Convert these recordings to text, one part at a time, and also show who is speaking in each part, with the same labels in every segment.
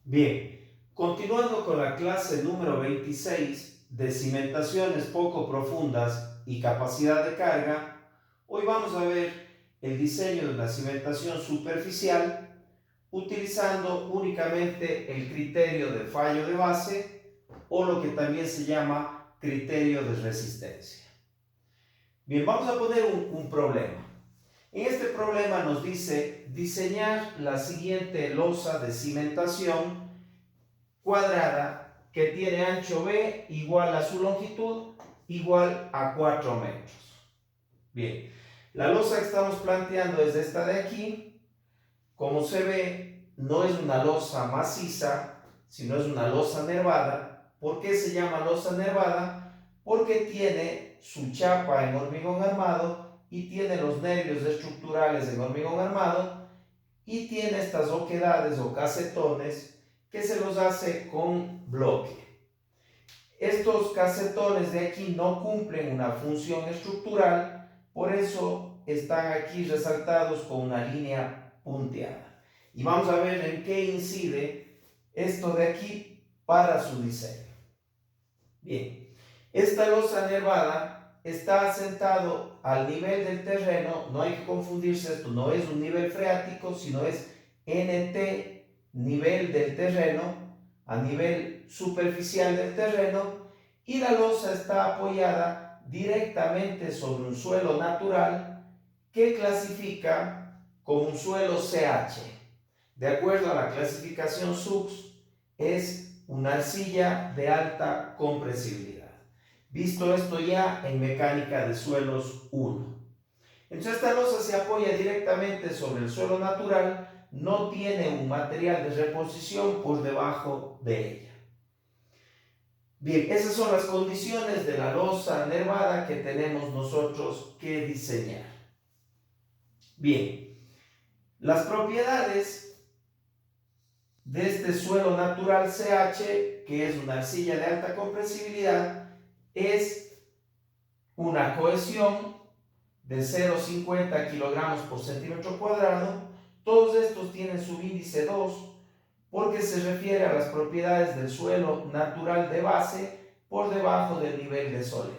Speaker 1: Bien, continuando con la clase número 26 de cimentaciones poco profundas y capacidad de carga, hoy vamos a ver el diseño de una cimentación superficial utilizando únicamente el criterio de fallo de base o lo que también se llama criterio de resistencia. Bien, vamos a poner un problema. En este problema nos dice diseñar la siguiente losa de cimentación cuadrada que tiene ancho B igual a su longitud igual a 4 metros. Bien, la losa que estamos planteando es esta de aquí. Como se ve, no es una losa maciza, sino es una losa nervada. ¿Por qué se llama losa nervada? Porque tiene su chapa en hormigón armado y tiene los nervios estructurales en hormigón armado y tiene estas oquedades o casetones que se los hace con bloque. Estos casetones de aquí no cumplen una función estructural, por eso están aquí resaltados con una línea punteada. Y vamos a ver en qué incide esto de aquí para su diseño. Bien, esta losa nervada está asentado al nivel del terreno. No hay que confundirse, esto no es un nivel freático, sino es NT, nivel del terreno, a nivel superficial del terreno, y la losa está apoyada directamente sobre un suelo natural que clasifica como un suelo CH. De acuerdo a la clasificación SUX, es una arcilla de alta compresibilidad. Visto esto ya en mecánica de suelos 1. Entonces esta losa se apoya directamente sobre el suelo natural, no tiene un material de reposición por debajo de ella. Bien, esas son las condiciones de la losa nervada que tenemos nosotros que diseñar. Bien, las propiedades de este suelo natural CH, que es una arcilla de alta compresibilidad, es una cohesión de 0,50 kilogramos por centímetro cuadrado. Todos estos tienen subíndice 2 porque se refiere a las propiedades del suelo natural de base por debajo del nivel de solera.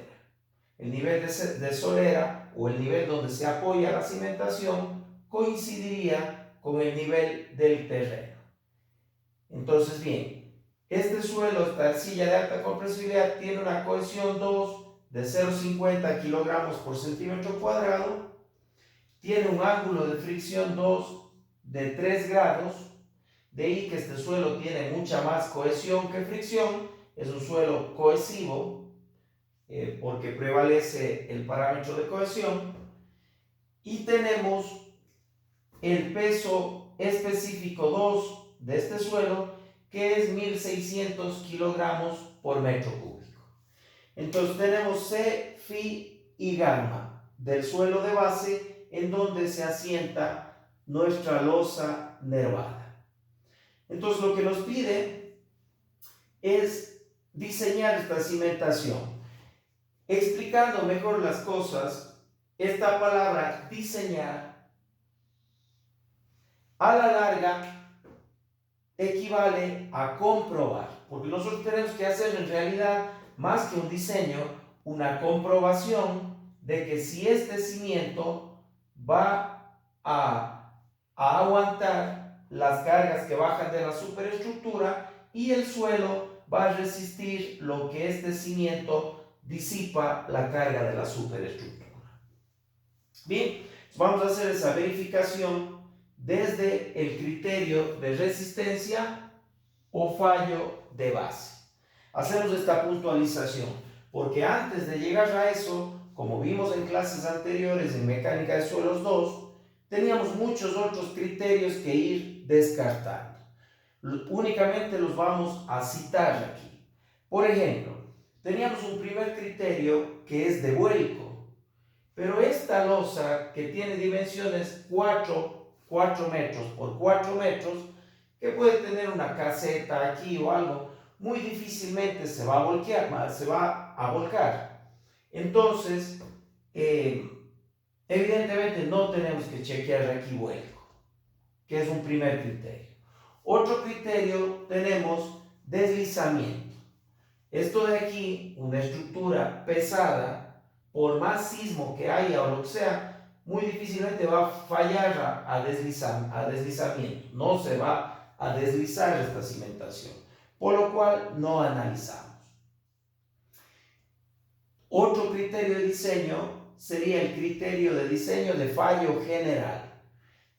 Speaker 1: El nivel de solera o el nivel donde se apoya la cimentación coincidiría con el nivel del terreno. Entonces, bien, este suelo, esta arcilla de alta compresibilidad, tiene una cohesión 2 de 0,50 kilogramos por centímetro cuadrado, tiene un ángulo de fricción 2 de 3 grados, de ahí que este suelo tiene mucha más cohesión que fricción, es un suelo cohesivo, porque prevalece el parámetro de cohesión, y tenemos el peso específico 2 de este suelo, que es 1600 kilogramos por metro cúbico. Entonces tenemos C, Phi y gamma del suelo de base en donde se asienta nuestra losa nervada. Entonces lo que nos pide es diseñar esta cimentación. Explicando mejor las cosas, esta palabra diseñar a la larga equivale a comprobar, porque nosotros tenemos que hacer en realidad, más que un diseño, una comprobación de que si este cimiento va a aguantar las cargas que bajan de la superestructura y el suelo va a resistir lo que este cimiento disipa la carga de la superestructura. Bien, vamos a hacer esa verificación desde el criterio de resistencia o fallo de base. Hacemos esta puntualización porque antes de llegar a eso, como vimos en clases anteriores en mecánica de suelos 2, teníamos muchos otros criterios que ir descartando. Únicamente los vamos a citar aquí. Por ejemplo, teníamos un primer criterio que es de vuelco, pero esta losa que tiene dimensiones 4 metros por 4 metros, que puede tener una caseta aquí o algo, muy difícilmente se va a volcar. Entonces, evidentemente no tenemos que chequear aquí vuelco, que es un primer criterio. Otro criterio tenemos deslizamiento. Esto de aquí, una estructura pesada, por más sismo que haya o lo que sea, muy difícilmente va a fallar a deslizamiento. No se va a deslizar esta cimentación, por lo cual no analizamos. Otro criterio de diseño sería el criterio de diseño de fallo general.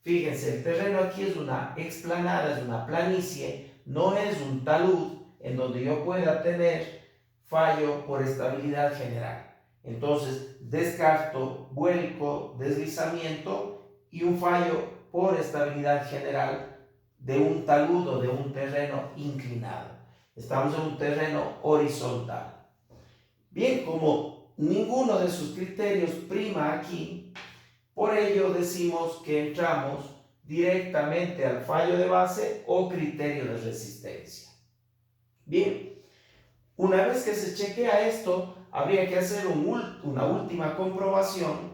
Speaker 1: Fíjense, el terreno aquí es una explanada, es una planicie, no es un talud en donde yo pueda tener fallo por estabilidad general. Entonces, descarto vuelco, deslizamiento y un fallo por estabilidad general de un talud o de un terreno inclinado. Estamos en un terreno horizontal. Bien, como ninguno de sus criterios prima aquí, por ello decimos que entramos directamente al fallo de base o criterio de resistencia. Bien, una vez que se chequea esto, habría que hacer una última comprobación,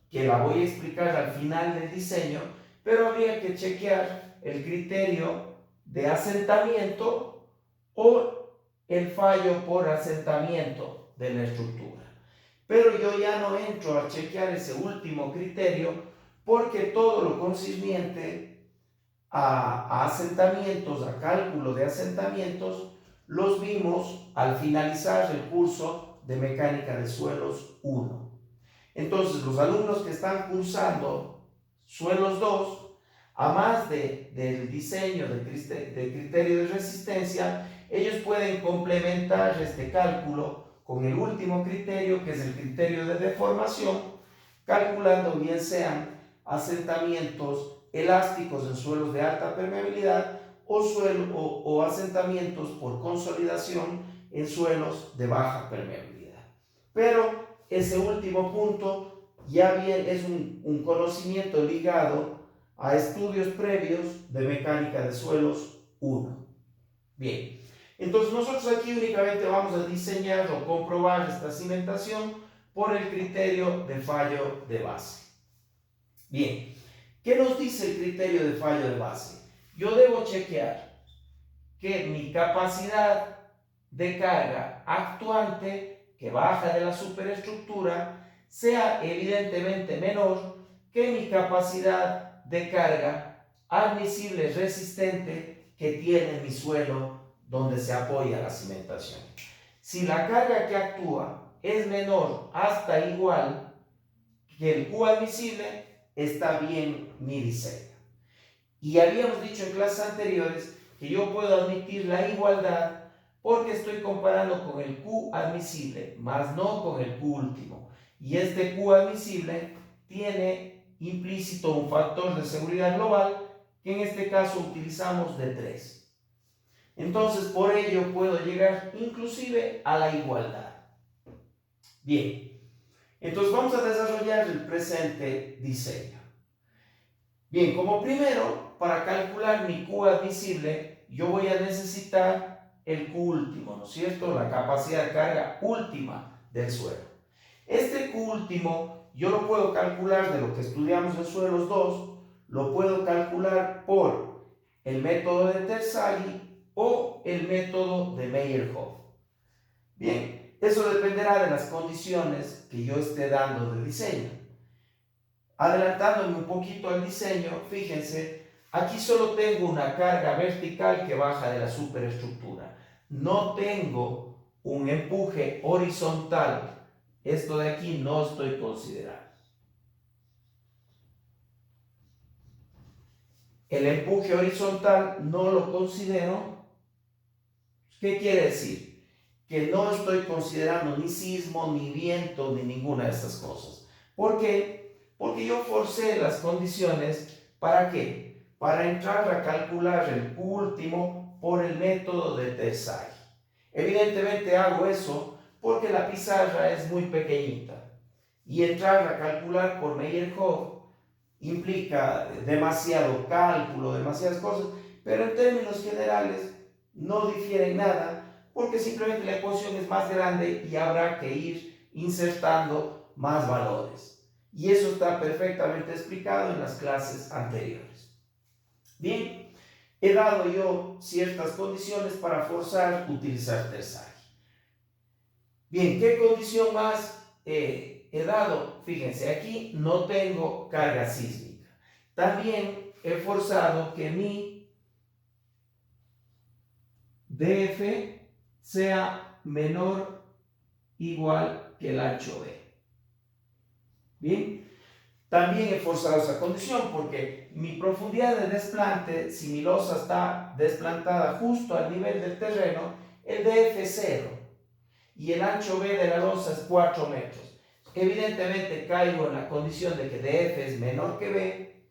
Speaker 1: que la voy a explicar al final del diseño, pero habría que chequear el criterio de asentamiento o el fallo por asentamiento de la estructura. Pero yo ya no entro a chequear ese último criterio porque todo lo concerniente a asentamientos, a cálculo de asentamientos, los vimos al finalizar el curso de Mecánica de Suelos 1. Entonces, los alumnos que están cursando Suelos 2, a más del diseño de criterio de resistencia, ellos pueden complementar este cálculo con el último criterio, que es el criterio de deformación, calculando bien sean asentamientos elásticos en suelos de alta permeabilidad o asentamientos por consolidación en suelos de baja permeabilidad. Pero ese último punto ya bien es un conocimiento ligado a estudios previos de Mecánica de Suelos 1. Bien, entonces nosotros aquí únicamente vamos a diseñar o comprobar esta cimentación por el criterio de fallo de base. Bien, ¿qué nos dice el criterio de fallo de base? Yo debo chequear que mi capacidad de carga actuante que baja de la superestructura sea evidentemente menor que mi capacidad de carga admisible resistente que tiene mi suelo donde se apoya la cimentación. Si la carga que actúa es menor hasta igual que el Q admisible, está bien mi diseño. Y habíamos dicho en clases anteriores que yo puedo admitir la igualdad porque estoy comparando con el Q admisible, más no con el Q último. Y este Q admisible tiene implícito un factor de seguridad global que en este caso utilizamos de 3. Entonces, por ello puedo llegar inclusive a la igualdad. Bien, entonces vamos a desarrollar el presente diseño. Bien, como primero, para calcular mi Q admisible, yo voy a necesitar el Q último, ¿no es cierto? La capacidad de carga última del suelo. Este Q último yo lo puedo calcular de lo que estudiamos en suelos 2, lo puedo calcular por el método de Terzaghi o el método de Meyerhof. Bien, eso dependerá de las condiciones que yo esté dando de diseño. Adelantándome un poquito al diseño, fíjense, aquí solo tengo una carga vertical que baja de la superestructura. No tengo un empuje horizontal. Esto de aquí no estoy considerando. El empuje horizontal no lo considero. ¿Qué quiere decir? Que no estoy considerando ni sismo, ni viento, ni ninguna de estas cosas. ¿Por qué? Porque yo forcé las condiciones, ¿para qué? Para entrar a calcular el Q último por el método de Terzaghi. Evidentemente hago eso porque la pizarra es muy pequeñita y entrar a calcular por Meyerhof implica demasiado cálculo, demasiadas cosas, pero en términos generales no difieren nada porque simplemente la ecuación es más grande y habrá que ir insertando más valores. Y eso está perfectamente explicado en las clases anteriores. Bien, he dado yo ciertas condiciones para forzar utilizar tersaje. Bien, ¿qué condición más he dado? Fíjense, aquí no tengo carga sísmica. También he forzado que mi DF sea menor o igual que el ancho B. Bien, también he forzado esa condición porque mi profundidad de desplante, si mi losa está desplantada justo al nivel del terreno, el DF es 0 y el ancho B de la losa es 4 metros. Evidentemente caigo en la condición de que DF es menor que B.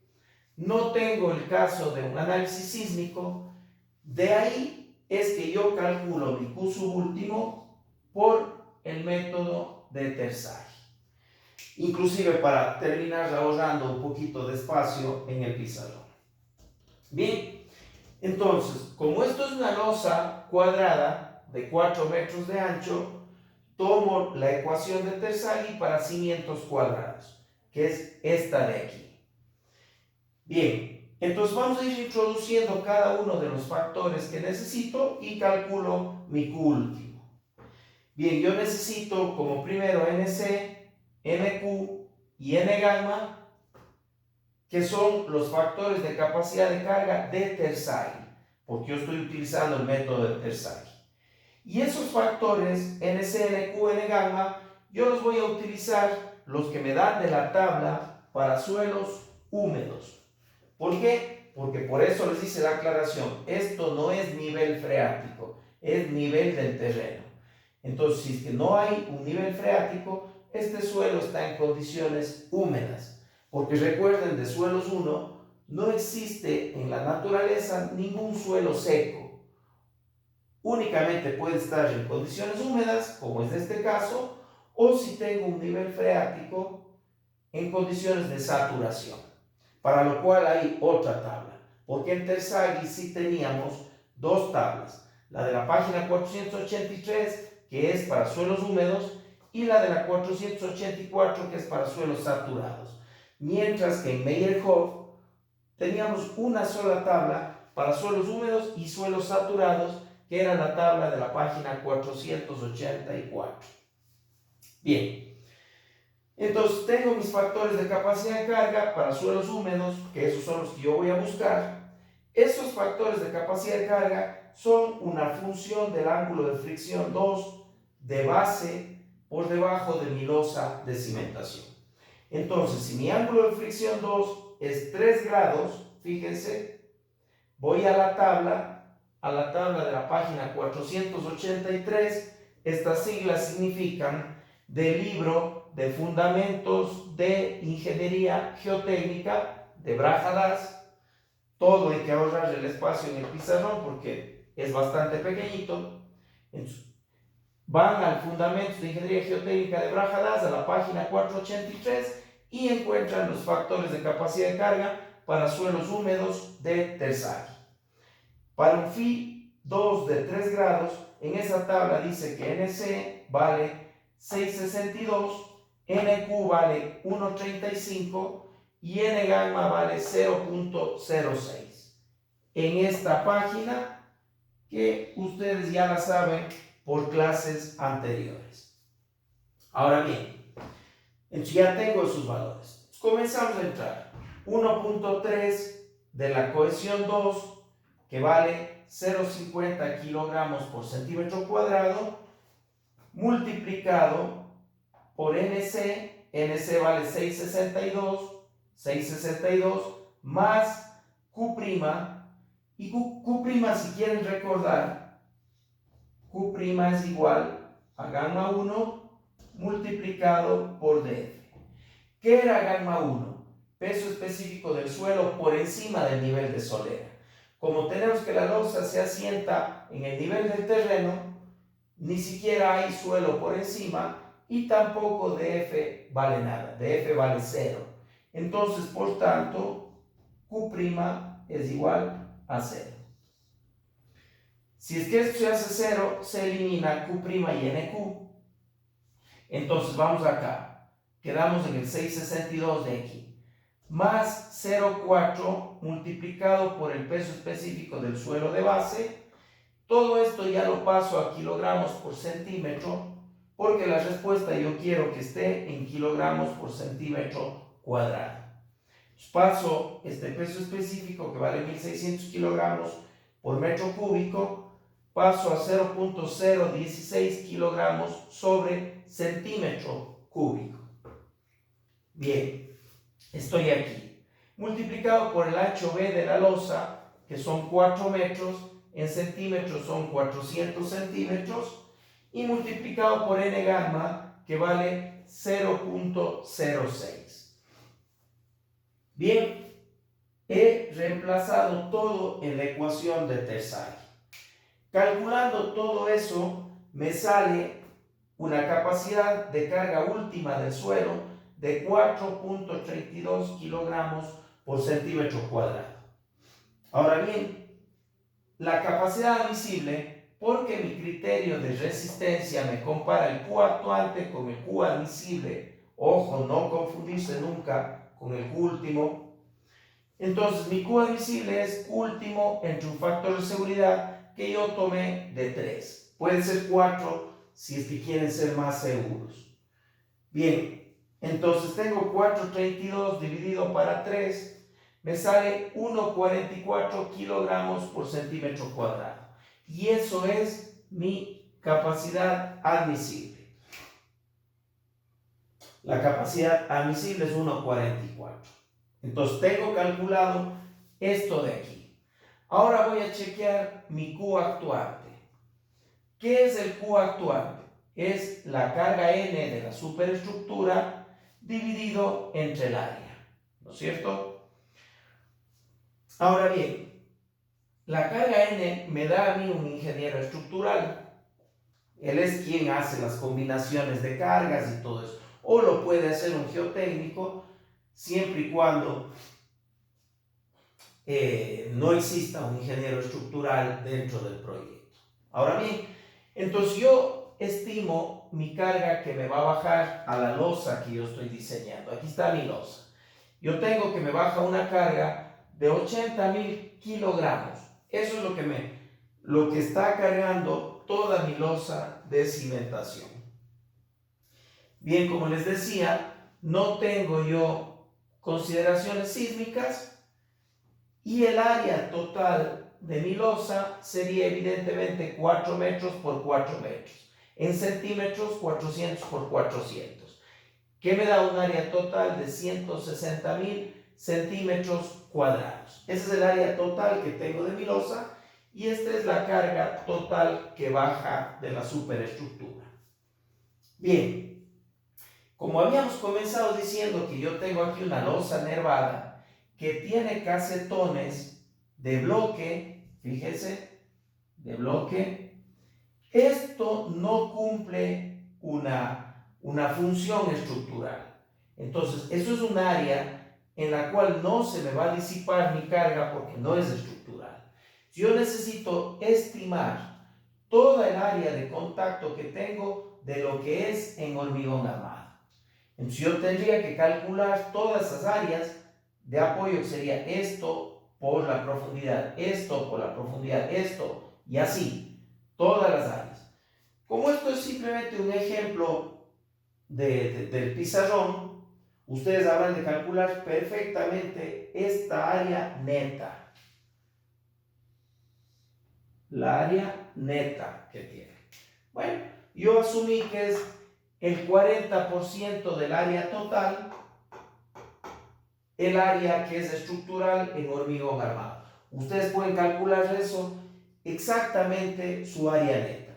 Speaker 1: No tengo el caso de un análisis sísmico. De ahí es que yo calculo mi Q subúltimo por el método de tersaje. Inclusive para terminar ahorrando un poquito de espacio en el pizarrón. Bien, entonces, como esto es una losa cuadrada de 4 metros de ancho, tomo la ecuación de Terzaghi para cimientos cuadrados, que es esta de aquí. Bien, entonces vamos a ir introduciendo cada uno de los factores que necesito y calculo mi Q último. Bien, yo necesito como primero NC, NQ y N gamma, que son los factores de capacidad de carga de Terzaghi, porque yo estoy utilizando el método de Terzaghi. Y esos factores, NC, NQ, N gamma, yo los voy a utilizar los que me dan de la tabla para suelos húmedos. ¿Por qué? Porque por eso les dice la aclaración, esto no es nivel freático, es nivel del terreno. Entonces, si es que no hay un nivel freático, este suelo está en condiciones húmedas. Porque recuerden, de suelos 1, no existe en la naturaleza ningún suelo seco. Únicamente puede estar en condiciones húmedas, como es este caso, o si tengo un nivel freático en condiciones de saturación. Para lo cual hay otra tabla. Porque en Terzaghi sí teníamos dos tablas. La de la página 483, que es para suelos húmedos, y la de la 484, que es para suelos saturados. Mientras que en Meyerhof teníamos una sola tabla para suelos húmedos y suelos saturados, que era la tabla de la página 484. Bien, entonces tengo mis factores de capacidad de carga para suelos húmedos, que esos son los que yo voy a buscar. Esos factores de capacidad de carga son una función del ángulo de fricción 2 de base por debajo de mi losa de cimentación. Entonces, si mi ángulo de fricción 2 es 3 grados, fíjense, voy a la tabla de la página 483. Estas siglas significan del libro de Fundamentos de Ingeniería Geotécnica de Brajadas. Todo hay que ahorrar el espacio en el pizarrón porque es bastante pequeñito. Entonces, van al Fundamentos de Ingeniería Geotécnica de Brajadas, a la página 483, y encuentran los factores de capacidad de carga para suelos húmedos de Terzaghi. Para un phi 2 de 3 grados, en esa tabla dice que NC vale 6,62, NQ vale 1,35 y N gamma vale 0,06. En esta página, que ustedes ya la saben por clases anteriores. Ahora bien, ya tengo sus valores. Comenzamos a entrar. 1,3 de la cohesión 2, que vale 0,50 kilogramos por centímetro cuadrado, multiplicado por NC. NC vale 6,62, más Q', y Q', si quieren recordar, Q' es igual a gamma 1 multiplicado por DF. ¿Qué era gamma 1? Peso específico del suelo por encima del nivel de solera. Como tenemos que la losa se asienta en el nivel del terreno, ni siquiera hay suelo por encima y tampoco DF vale nada. DF vale 0. Entonces, por tanto, Q' es igual a 0. Si es que esto se hace 0, se elimina Q' y NQ. Entonces vamos acá. Quedamos en el 6,62 de aquí. más 0,4 multiplicado por el peso específico del suelo de base. Todo esto ya lo paso a kilogramos por centímetro, porque la respuesta yo quiero que esté en kilogramos por centímetro cuadrado. Paso este peso específico, que vale 1600 kilogramos por metro cúbico, paso a 0.016 kilogramos sobre centímetro cúbico. Bien, estoy aquí. Multiplicado por el ancho B de la losa, que son 4 metros, en centímetros son 400 centímetros, y multiplicado por n gamma, que vale 0.06. Bien, he reemplazado todo en la ecuación de Tersaghi. Calculando todo eso, me sale una capacidad de carga última del suelo de 4.32 kilogramos por centímetro cuadrado. Ahora bien, la capacidad admisible, porque mi criterio de resistencia me compara el Q actuante con el Q admisible, ojo, no confundirse nunca con el Q último. Entonces mi Q admisible es Q último entre un factor de seguridad que yo tomé de 3. Puede ser 4 si es que quieren ser más seguros. Bien, entonces tengo 4.32 dividido para 3, me sale 1.44 kilogramos por centímetro cuadrado. Y eso es mi capacidad admisible. La capacidad admisible es 1.44. Entonces tengo calculado esto de aquí. Ahora voy a chequear mi Q actuante. ¿Qué es el Q actuante? Es la carga N de la superestructura dividido entre el área, ¿no es cierto? Ahora bien, la carga N me da a mí un ingeniero estructural. Él es quien hace las combinaciones de cargas y todo eso. O lo puede hacer un geotécnico, siempre y cuando no exista un ingeniero estructural dentro del proyecto. Ahora bien, entonces yo estimo mi carga que me va a bajar a la losa que yo estoy diseñando. Aquí está mi losa. Yo tengo que me baja una carga de 80.000 kilogramos. Eso es lo que está cargando toda mi losa de cimentación. Bien, como les decía, no tengo yo consideraciones sísmicas y el área total de mi losa sería evidentemente 4 metros por 4 metros. En centímetros, 400 por 400. Que me da un área total de 160.000 centímetros cuadrados. Ese es el área total que tengo de mi losa y esta es la carga total que baja de la superestructura. Bien, como habíamos comenzado diciendo que yo tengo aquí una losa nervada que tiene casetones de bloque, fíjese, de bloque, esto no cumple una función estructural. Entonces, eso es un área en la cual no se me va a disipar mi carga porque no es estructural. Si yo necesito estimar toda el área de contacto que tengo de lo que es en hormigón armado. Entonces, yo tendría que calcular todas esas áreas de apoyo, que sería esto por la profundidad, esto por la profundidad, esto, y así, todas las áreas. Como esto es simplemente un ejemplo del pizarrón, ustedes habrán de calcular perfectamente esta área neta. La área neta que tiene. Bueno, yo asumí que es el 40% del área total, el área que es estructural en hormigón armado. Ustedes pueden calcular eso exactamente su área neta.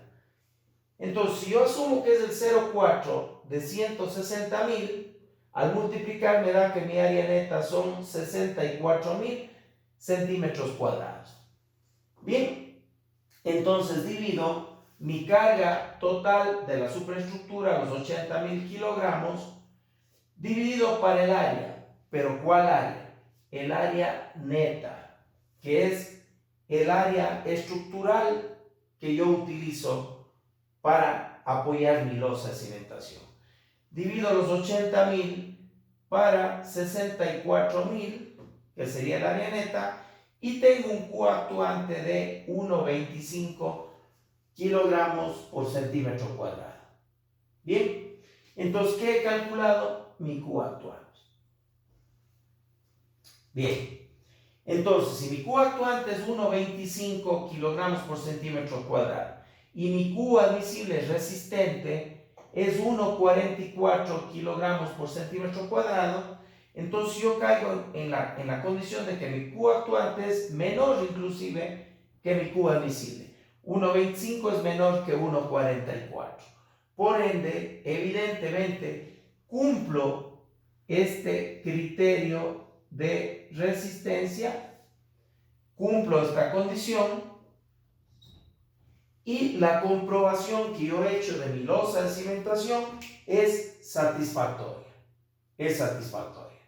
Speaker 1: Entonces, si yo asumo que es el 0,4 de 160.000, al multiplicar me da que mi área neta son 64.000 centímetros cuadrados. Bien, entonces divido mi carga total de la superestructura, los 80.000 kilogramos, dividido para el área. ¿Pero cuál área? El área neta, que es el área estructural que yo utilizo para apoyar mi losa de cimentación. Divido los 80.000 para 64.000, que sería el área neta, y tengo un Q actuante de 1,25 kilogramos por centímetro cuadrado. Bien, entonces, ¿qué he calculado? Mi Q actuante. Bien, entonces, si mi Q actuante es 1,25 kilogramos por centímetro cuadrado y mi Q admisible resistente es 1,44 kilogramos por centímetro cuadrado, entonces yo caigo en la condición de que mi Q actuante es menor inclusive que mi Q admisible. 1,25 es menor que 1,44. Por ende, evidentemente, cumplo este criterio de resistencia, cumplo esta condición y la comprobación que yo he hecho de mi losa de cimentación es satisfactoria. Es satisfactoria.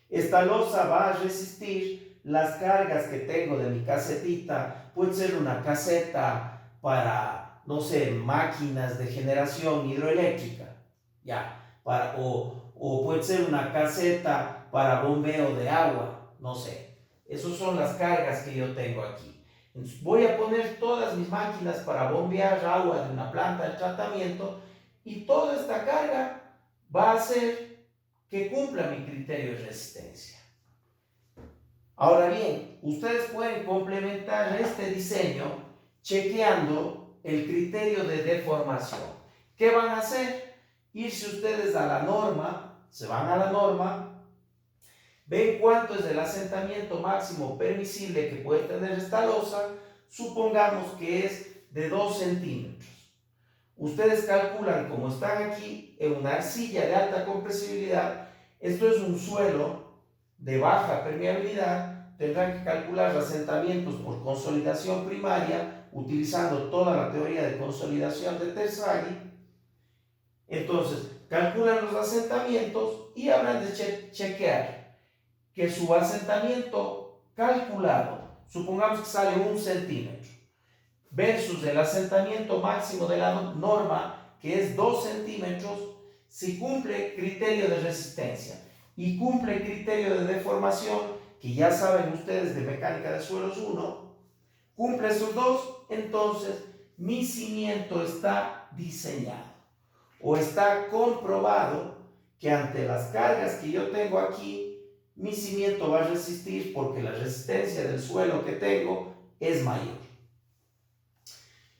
Speaker 1: Esta losa va a resistir las cargas que tengo de mi casetita. Puede ser una caseta para, no sé, máquinas de generación hidroeléctrica, ya, o puede ser una caseta para bombeo de agua, no sé. Esas son las cargas que yo tengo aquí. Entonces, voy a poner todas mis máquinas para bombear agua de una planta de tratamiento y toda esta carga va a hacer que cumpla mi criterio de resistencia. Ahora bien, ustedes pueden complementar este diseño chequeando el criterio de deformación. ¿Qué van a hacer? Irse ustedes a la norma, se van a la norma, ven cuánto es el asentamiento máximo permisible que puede tener esta losa, supongamos que es de 2 centímetros. Ustedes calculan, como están aquí en una arcilla de alta compresibilidad, esto es un suelo de baja permeabilidad, tendrán que calcular los asentamientos por consolidación primaria, utilizando toda la teoría de consolidación de Terzaghi. Entonces, calculan los asentamientos y habrán de chequear que su asentamiento calculado, supongamos que sale 1 centímetro, versus el asentamiento máximo de la norma, que es 2 centímetros, si cumple criterio de resistencia y cumple criterio de deformación, que ya saben ustedes de mecánica de suelos 1, cumple esos dos, entonces mi cimiento está diseñado o está comprobado que ante las cargas que yo tengo aquí, mi cimiento va a resistir porque la resistencia del suelo que tengo es mayor.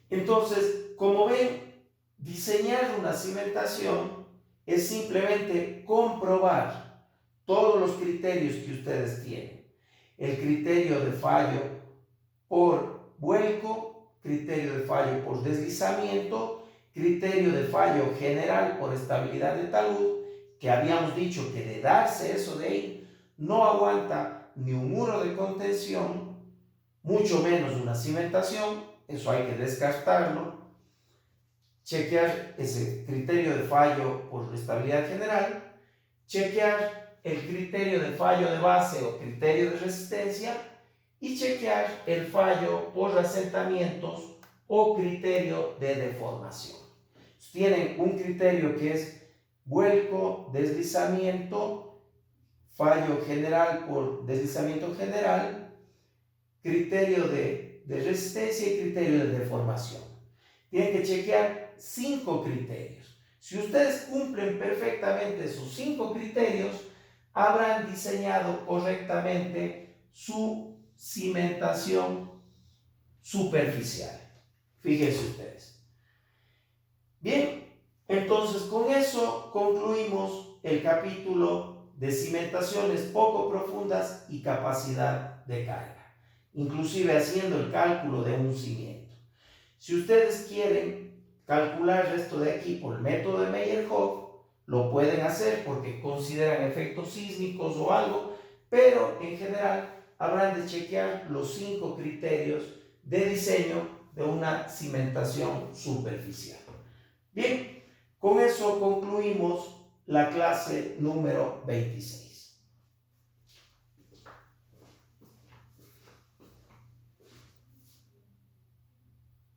Speaker 1: Entonces, como ven, diseñar una cimentación es simplemente comprobar todos los criterios que ustedes tienen. El criterio de fallo por vuelco, criterio de fallo por deslizamiento, criterio de fallo general por estabilidad de talud, que habíamos dicho que de darse eso de ahí, no aguanta ni un muro de contención, mucho menos una cimentación, eso hay que descartarlo. Chequear ese criterio de fallo por estabilidad general, chequear el criterio de fallo de base o criterio de resistencia y chequear el fallo por asentamientos o criterio de deformación. Tienen un criterio que es vuelco, deslizamiento, fallo general por deslizamiento general, criterio de resistencia y criterio de deformación. Tienen que chequear 5 criterios. Si ustedes cumplen perfectamente esos 5 criterios, habrán diseñado correctamente su cimentación superficial. Fíjense ustedes. Bien, entonces con eso concluimos el capítulo de cimentaciones poco profundas y capacidad de carga, inclusive haciendo el cálculo de un cimiento. Si ustedes quieren calcular esto de aquí por el método de Meyerhof, lo pueden hacer porque consideran efectos sísmicos o algo, pero en general habrán de chequear los 5 criterios de diseño de una cimentación superficial. Bien, con eso concluimos la clase número 26.